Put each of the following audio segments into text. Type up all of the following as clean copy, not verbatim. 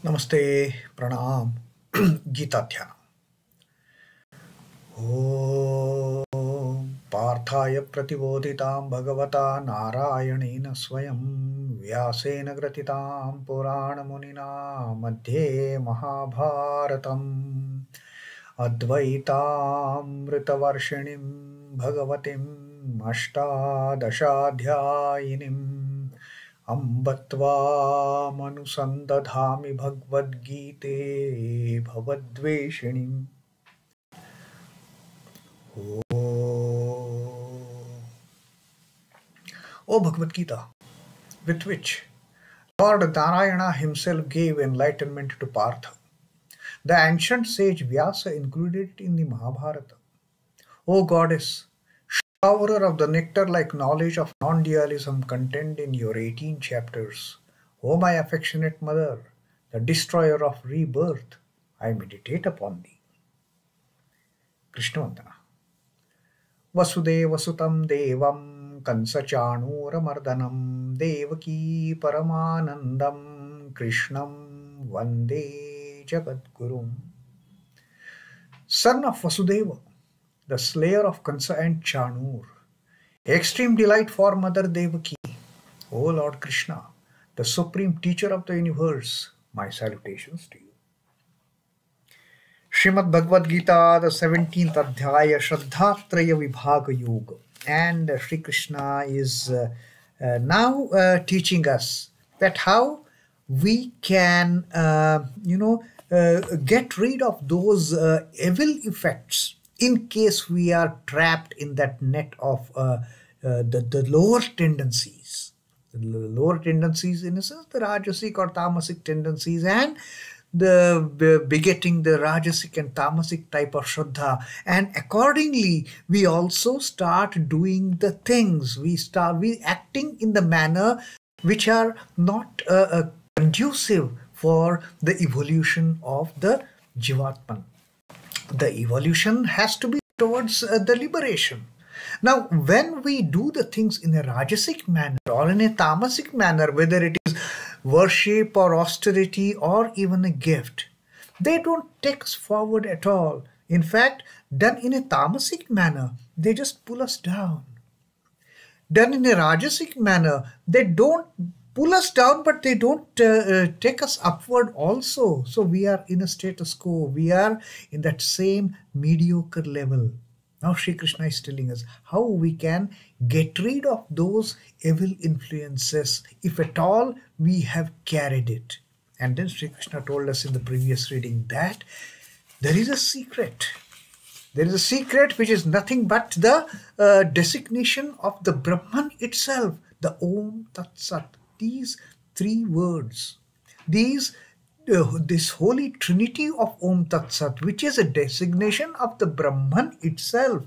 नमस्ते प्रणाम गीता ध्यान ॐ पार्थाय प्रतिबोधितां भगवता नारायणेन स्वयं व्यासेन ग्रथितां पुराणमुनिना मध्ये महाभारतम् अद्वैतामृतवर्षिणीं भगवतीम् अष्टादशाध्यायिनीम् अम्ब त्वामनुसन्दधामि भगवद्गीते भवद्वेषिणीम् O Bhagavad Gita, with which Lord Narayana himself gave enlightenment to Partha. The ancient sage Vyasa included it in the Mahabharata. O goddess, showerer of the nectar-like knowledge of non-dualism contained in your 18 chapters, O my affectionate mother, the destroyer of rebirth, I meditate upon thee. Krishna Vandana. वसुदेवसुतं देवं कंसचाणूरमर्दनं देवकी परमानन्दं कृष्णं वन्दे जगद्गुरुम्. Son of Vasudeva, the slayer of Kansa and Chanur, extreme delight for Mother Devaki, O Lord Krishna, the supreme teacher of the universe, my salutations to you. Srimad Bhagavad Gita, the 17th Adhyaya, Shraddhatraya Vibhaga Yoga. And Sri Krishna is now teaching us that how we can, get rid of those evil effects in case we are trapped in that net of the lower tendencies. The lower tendencies, in a sense, the Rajasic or Tamasic tendencies, and the begetting the Rajasic and Tamasic type of Shraddha, and accordingly we also start doing the things, we acting in the manner which are not conducive for the evolution of the Jivatman. The evolution has to be towards the liberation. Now, when we do the things in a Rajasic manner or in a Tamasic manner, whether it is worship or austerity or even a gift, they don't take us forward at all. In fact, done in a Tamasic manner, they just pull us down. Done in a Rajasic manner, they don't pull us down, but they don't take us upward also. So we are in a status quo. We are in that same mediocre level. Now Sri Krishna is telling us how we can get rid of those evil influences, if at all we have carried it. And then Sri Krishna told us in the previous reading that there is a secret. There is a secret which is nothing but the designation of the Brahman itself, the Om Tat Sat. These three words, this holy trinity of Om Tat Sat, which is a designation of the Brahman itself,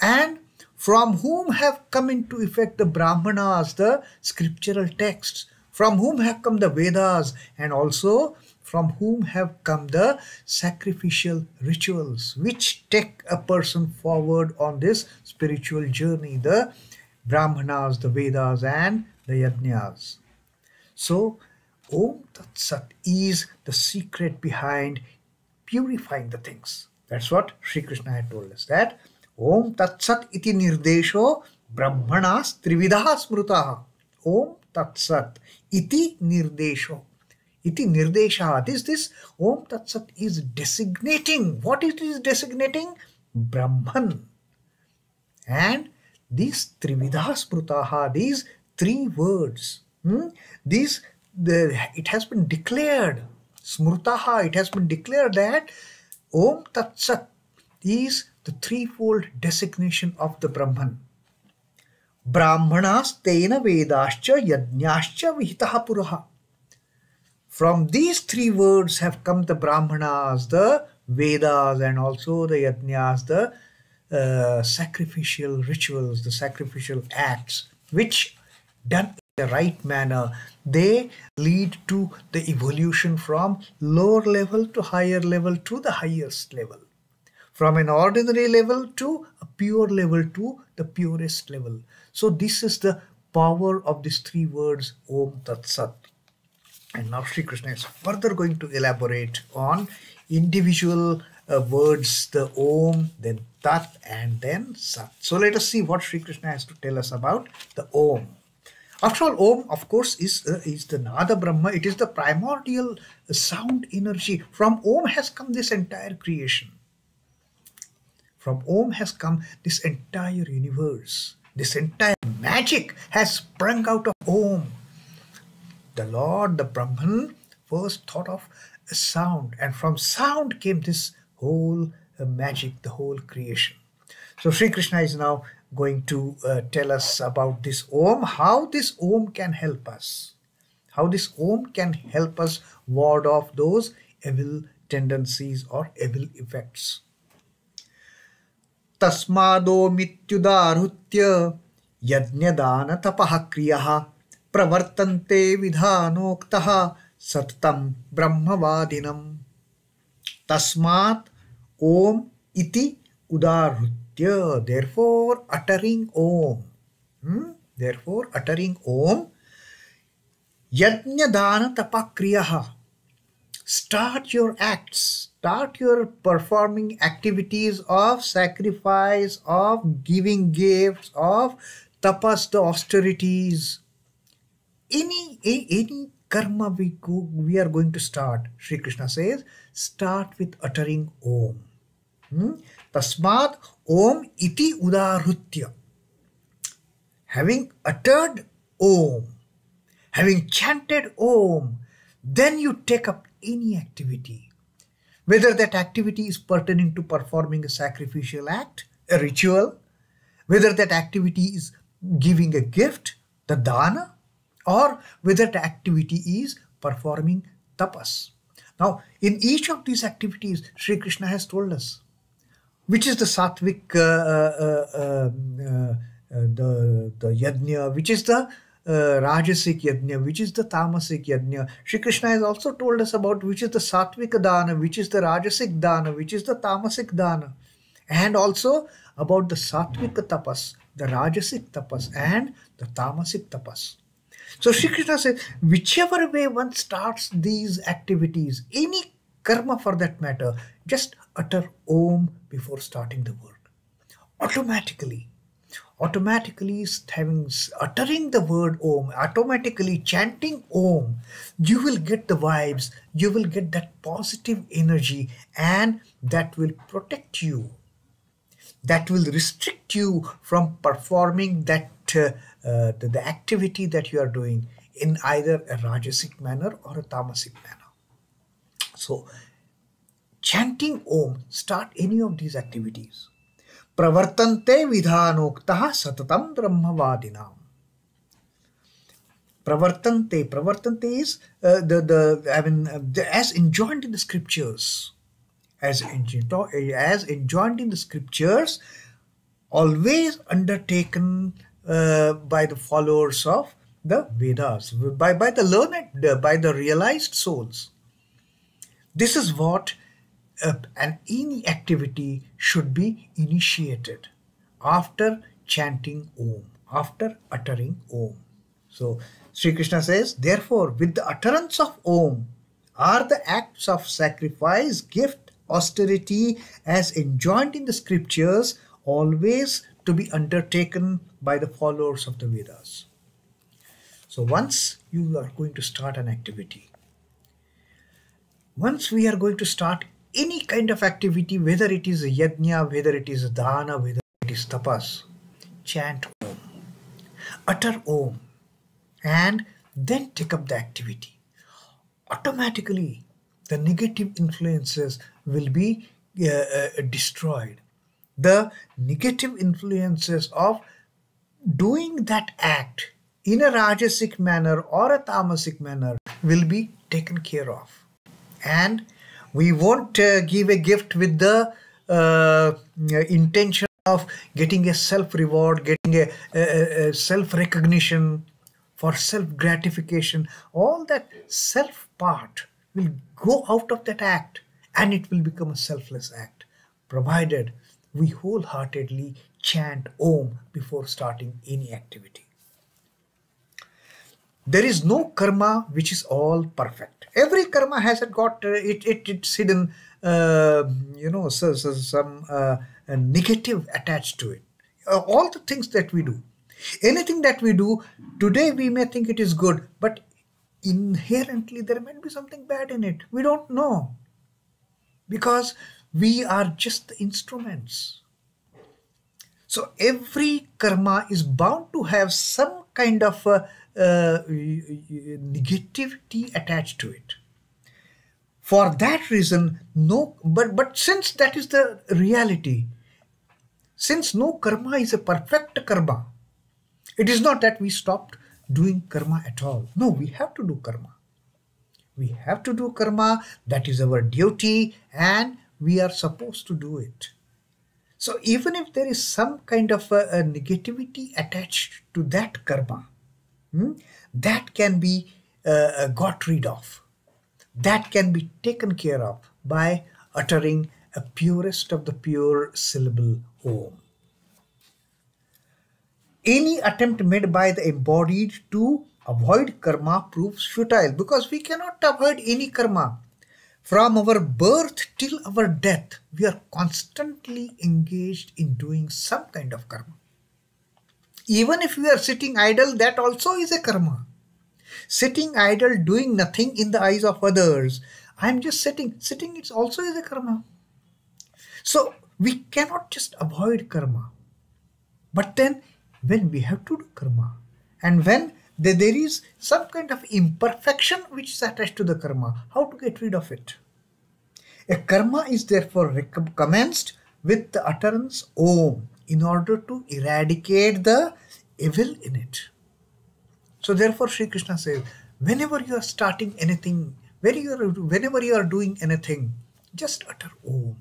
and from whom have come into effect the Brahmanas, the scriptural texts, from whom have come the Vedas, and also from whom have come the sacrificial rituals which take a person forward on this spiritual journey, the Brahmanas, the Vedas, and the Yajnas. So, Om Tat Sat is the secret behind purifying the things. That's what Sri Krishna had told us, that Om Tat Sat iti nirdesho brahmanas trividaha smrutaha. Om Tat Sat iti nirdesho. Iti nirdesha. This Om Tat Sat is designating. What it is designating? Brahman. And these trividaha smrutaha, these three words, it has been declared, smrutaha, it has been declared that Om Tat Sat is the threefold designation of the Brahman. Brahmanas tena vedascha yajnascha vihitaha puraha. From these three words have come the Brahmanas, the Vedas, and also the Yajnas, the sacrificial rituals, the sacrificial acts, which done in the right manner, they lead to the evolution from lower level to higher level to the highest level. From an ordinary level to a pure level to the purest level. So this is the power of these three words, Om Tat Sat. And now Sri Krishna is further going to elaborate on individual words, the Om, then Tat, and then Sat. So let us see what Sri Krishna has to tell us about the Om. After all, Om, of course, is the Nada Brahma. It is the primordial sound energy. From Om has come this entire creation. From Om has come this entire universe. This entire magic has sprung out of Om. The Lord, the Brahman, first thought of a sound, and from sound came this whole magic, the whole creation. So Sri Krishna is now going to tell us about this Om, how this Om can help us, how this Om can help us ward off those evil tendencies or evil effects. Tasmado mityudarutya yajnadana tapaha kriyaha pravartante vidhanoktaha sattam brahmavadinam. Tasmat Om iti udarutya. Therefore uttering Om. Therefore uttering Om. Yajnadana tapakriyaha. Start your acts. Start your performing activities of sacrifice, of giving gifts, of tapas, the austerities. Any karma we are going to start, Sri Krishna says, start with uttering Om. Tasmat Om iti udarutya. Having uttered Om, having chanted Om, then you take up any activity. Whether that activity is pertaining to performing a sacrificial act, a ritual, whether that activity is giving a gift, the dana, or whether the activity is performing tapas. Now, in each of these activities, Sri Krishna has told us which is the sattvic, the yajna, which is the rajasic yajna, which is the tamasic yajna. Sri Krishna has also told us about which is the sattvic dana, which is the rajasic dana, which is the tamasic dana, and also about the sattvic tapas, the rajasic tapas, and the tamasic tapas. So Sri Krishna says, whichever way one starts these activities, any karma for that matter, just utter Om before starting the work. Automatically uttering the word Om, automatically chanting Om, you will get the vibes, you will get that positive energy, and that will protect you. That will restrict you from performing that the activity that you are doing in either a rajasic manner or a tamasic manner. So, chanting Om, start any of these activities. Pravartante vidhanoktaha satatam brahmavadinam. Pravartante is as enjoined in the scriptures. As enjoined in the scriptures, always undertaken by the followers of the Vedas, by the learned, by the realized souls. This is what any activity should be initiated after chanting Om, after uttering Om. So Sri Krishna says, therefore, with the utterance of Om are the acts of sacrifice, gift, austerity, as enjoined in the scriptures, always to be undertaken by the followers of the Vedas. So once you are going to start an activity, once we are going to start any kind of activity, whether it is a yajna, whether it is a dana, whether it is tapas, chant Om, utter Om, and then take up the activity. Automatically, the negative influences will be destroyed. The negative influences of doing that act in a rajasic manner or a tamasic manner will be taken care of. And we won't give a gift with the intention of getting a self-reward, getting a self-recognition, for self-gratification. All that self part will go out of that act and it will become a selfless act, provided we wholeheartedly chant Om before starting any activity. there is no karma which is all perfect. Every karma has got it's hidden, some negative attached to it. All the things that we do, anything that we do today, we may think it is good, but inherently there might be something bad in it. We don't know, because we are just the instruments. So every karma is bound to have some kind of negativity attached to it. For that reason, but since that is the reality, since no karma is a perfect karma, it is not that we stopped doing karma at all. No, we have to do karma. We have to do karma. That is our duty, and we are supposed to do it. So even if there is some kind of a negativity attached to that karma, that can be got rid of. That can be taken care of by uttering a purest of the pure syllable Om. Any attempt made by the embodied to avoid karma proves futile, because we cannot avoid any karma. From our birth till our death, we are constantly engaged in doing some kind of karma. Even if we are sitting idle, that also is a karma. Sitting idle, doing nothing in the eyes of others. I'm just sitting. Sitting, it also is a karma. So we cannot just avoid karma. But then when we have to do karma, and when there is some kind of imperfection which is attached to the karma, how to get rid of it? A karma is therefore commenced with the utterance Om in order to eradicate the evil in it. So therefore Sri Krishna says, whenever you are starting anything, whenever you are doing anything, just utter Om.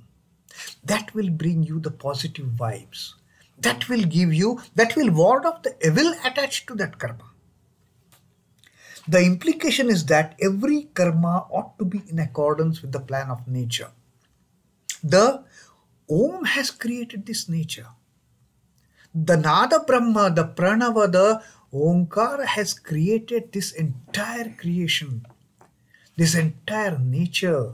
That will bring you the positive vibes. That will ward off the evil attached to that karma. The implication is that every karma ought to be in accordance with the plan of nature. The Om has created this nature. The Nada Brahma, the Pranava, the Omkara has created this entire creation, this entire nature.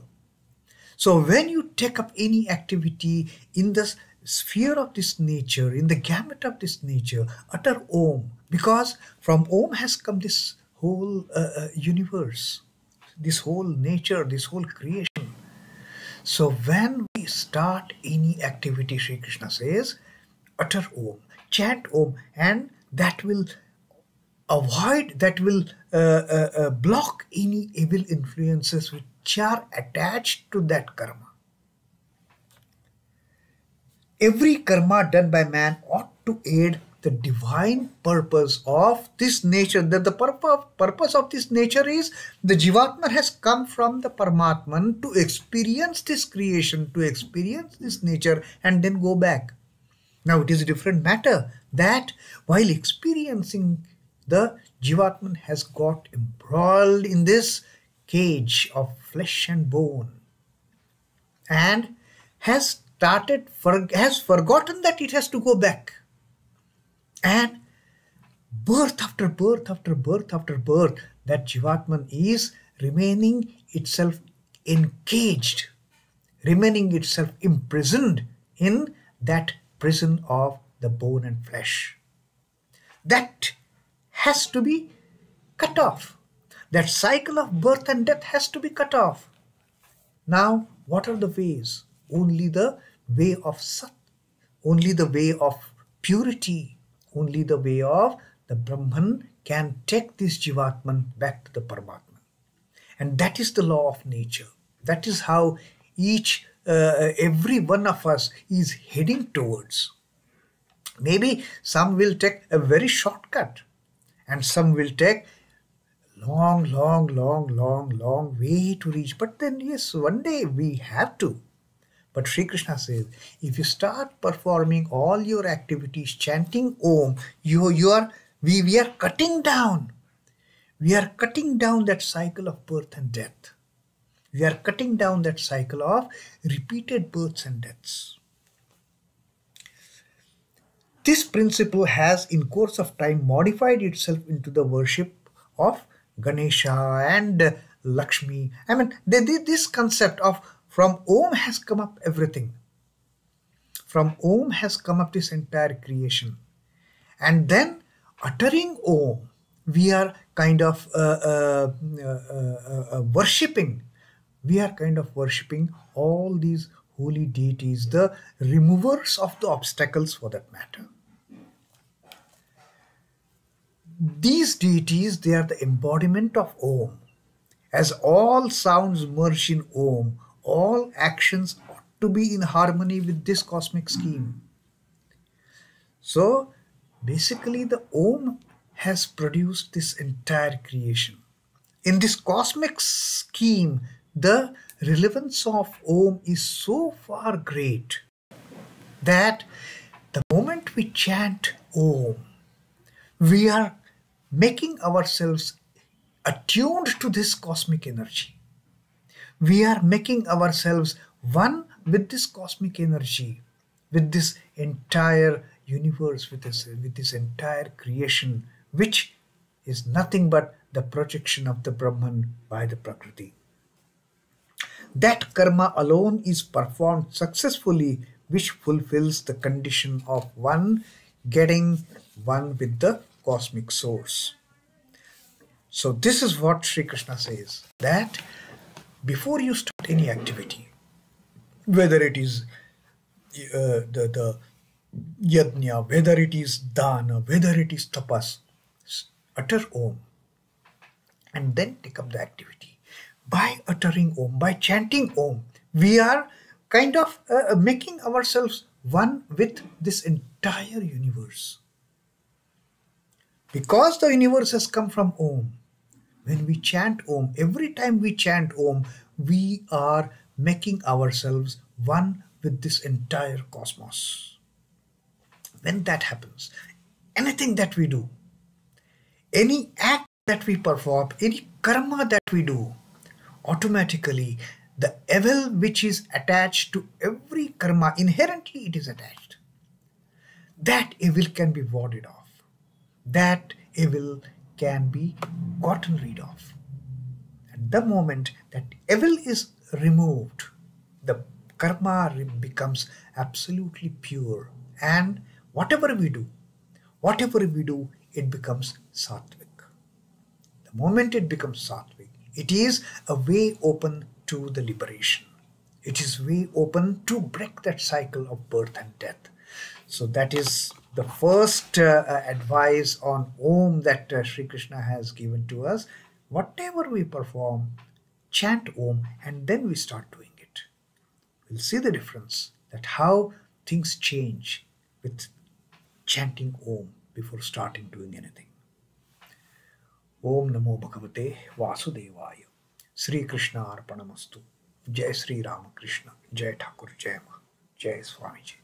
So when you take up any activity in the sphere of this nature, in the gamut of this nature, utter Om, because from Om has come this whole universe, this whole nature, this whole creation. So when we start any activity, Sri Krishna says, utter Om, chant Om, and that will block any evil influences which are attached to that karma. Every karma done by man ought to aid the divine purpose of this nature. That the purpose of this nature is the Jivatman has come from the Paramatman to experience this creation, to experience this nature, and then go back. Now it is a different matter that while experiencing, the Jivatman has got embroiled in this cage of flesh and bone and has forgotten that it has to go back. And birth after birth after birth after birth, that Jivatman is remaining itself encaged, remaining itself imprisoned in that prison of the bone and flesh. That has to be cut off. That cycle of birth and death has to be cut off. Now, what are the ways? Only the way of Sat, only the way of purity, only the way of the Brahman can take this Jivatman back to the Paramatman. And that is the law of nature. That is how every one of us is heading towards. Maybe some will take a very shortcut, and some will take long way to reach. But then yes, one day we have to. But Sri Krishna says, if you start performing all your activities chanting Om, we are cutting down. We are cutting down that cycle of birth and death. We are cutting down that cycle of repeated births and deaths. This principle has in course of time modified itself into the worship of Ganesha and Lakshmi. I mean, this concept of from Om has come up everything. From Om has come up this entire creation. And then uttering Om, we are kind of worshipping. We are kind of worshipping all these holy deities, the removers of the obstacles for that matter. These deities, they are the embodiment of Om. As all sounds merge in Om, all actions ought to be in harmony with this cosmic scheme. So basically the Om has produced this entire creation. In this cosmic scheme, the relevance of Om is so far great that the moment we chant Om, we are making ourselves attuned to this cosmic energy. We are making ourselves one with this cosmic energy, with this entire universe, with this entire creation, which is nothing but the projection of the Brahman by the Prakriti. That karma alone is performed successfully, which fulfills the condition of one getting one with the cosmic source. So this is what Sri Krishna says, that before you start any activity, whether it is the yajna, whether it is dana, whether it is tapas, utter Om and then take up the activity. By uttering Om, by chanting Om, we are kind of making ourselves one with this entire universe. Because the universe has come from Om, when we chant Om, every time we chant Om, we are making ourselves one with this entire cosmos. When that happens, anything that we do, any act that we perform, any karma that we do, automatically the evil which is attached to every karma, inherently it is attached. That evil can be warded off. That evil can be gotten rid of. At the moment that evil is removed, the karma becomes absolutely pure, and whatever we do, it becomes sattvic. The moment it becomes sattvic, it is a way open to the liberation. It is way open to break that cycle of birth and death. So that is the first advice on Om that Sri Krishna has given to us. Whatever we perform, chant Om and then we start doing it. We'll see the difference, that how things change with chanting Om before starting doing anything. Om Namo Bhagavate Vasudevaya. Sri Krishna Arpanamastu. Jai Sri Ramakrishna. Jai Thakur. Jai Ma. Jai Swamiji.